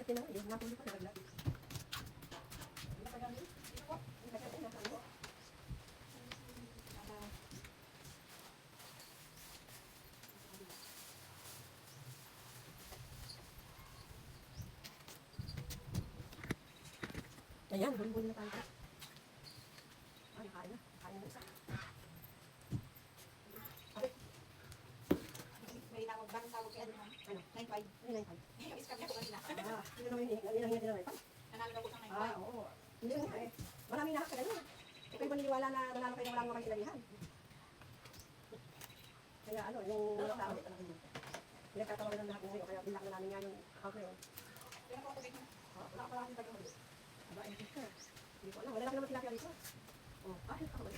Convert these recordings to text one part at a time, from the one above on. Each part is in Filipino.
Bakit yun ang napuli pa nagla? Ayan, bulbul na tayo. Ay, kain na. Kain na isa. Okay. May tawag ba? Tawag kaya doon. Ano? 9-5. Ano na yung Yung iskap niya po kanina. Hindi naman hinihingi din naman. Nanalo daw po siyang 9-5. Oo. Hindi nga eh. Maraming nakakagano. Ikaw ba niniwala na nanalo kayo ng walang mga ilalihan? Kaya ano, yung tao, pinagkatawagan ng lahat ng ngayon, kaya bilak na namin nga yung account na yun. Pero po ako dito. Wala pa lang tayo. Aba, eh, sister. Hindi ko alam. Wala lang naman tilapia dito. Oh, ay, ako ba?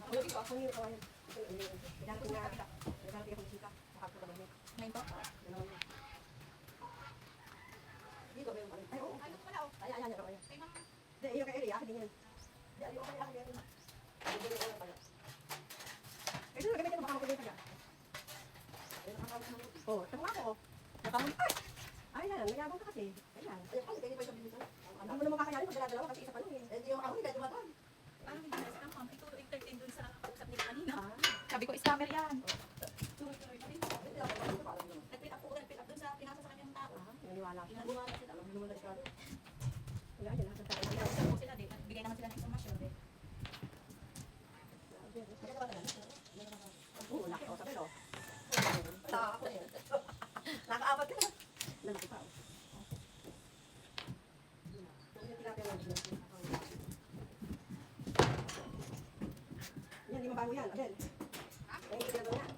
Ako yung kawayan. Naghanapin nga, naghanapin ako ng sika. Nakapit ako ng 9 po? dito ba yung ano? Ay, oo. Ay, ito pala oh. Ay, ayan, ayan. Kay ma'am. Hindi, yung kay Eli, akin din yan. Hindi, yung kay akin din. Ay, hindi ko alam pala. Ay, doon, nagamit yan, baka makulit ka dyan. Oo, tama ako. Nakamit, ay! Ay, yan, nagabang ka kasi. Ayan. Ay, kasi kayo pa siya binigyan. Hindi mo naman kakayanin pag dala-dalawa kasi isa pa lang eh. Eh, di yung ako, hindi dumatang. Parang hindi na scam ma'am. Ito entertain dun sa usap nila kanina. Ah. Sabi ko, scammer yan. Tuloy-tuloy pa rin. Nag-pick up po, nag-pick up dun sa pinasa sa kanyang tao. Naniwala siya. Pinaniwala sila. Lumala siya. Wala, yan, nasa tayo. Nag-usap po sila din. Nagbigay naman sila ng informasyon din. Oo, laki o, sabi no? Nakaapat ka na. Lalaki pa. Yan, di mabago yan. Adel. Yan, hindi na yan.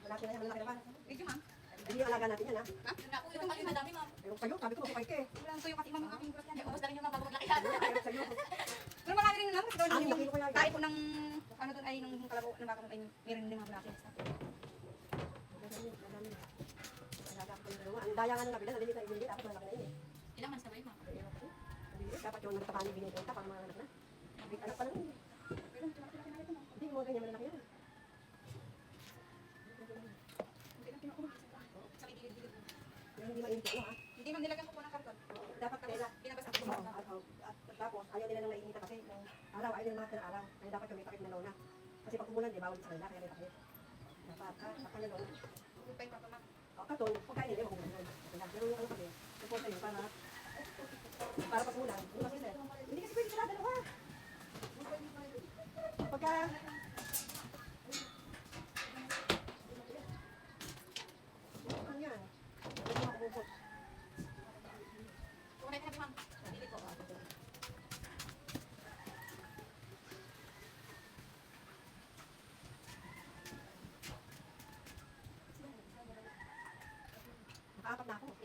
Malaki na yan, malaki naman. Video ma'am. Hindi yung alaga natin yan, ha? Ha? Nakuha yung kami madami ma'am. Ewan sa'yo, sabi ko, mapapay ka eh. Wala ang tuyo kasi ma'am yung aking growth yan. Ubus na rin yung mga bago maglaki yan. Ewan sa'yo. Pero marami rin naman. Ito Ang yung kilo ko yan. tayo po ng ano doon ay nung kalabo ng baka ay meron din mga blaki. Ang daya nga ng kabila, nalilita ibigay, dapat malaki na yun eh. Ilang months na ba yun ma'am? Dapat yung nagtapani binigay ka para mga anak na. Big anak pa lang yun. Hindi mo ganyan malaki yan. Sa may gilid-gilid. Yung hindi mainit ko ha. Hindi ma'am nilagyan ko po ng karton. Dapat kanila. Binabasa ko Oo, sa at tapos ayaw nila nang mainita kasi ng araw, ayaw nila mga araw. Kaya dapat yung may takip na lona. Kasi pag umulan, di bawal sa kanila, kaya may takip. Dapat, takip na lona. Good pa ma'am. Katon, pagkain nila, magugulan. Pero yung ano kasi, support sa'yo para pag umulan. Hindi kasi pwede sila dalawa. Pagka... Ano yan? Ano mga kumupot? Kung may tabi ma'am. Dili po. Nakaapat na ako.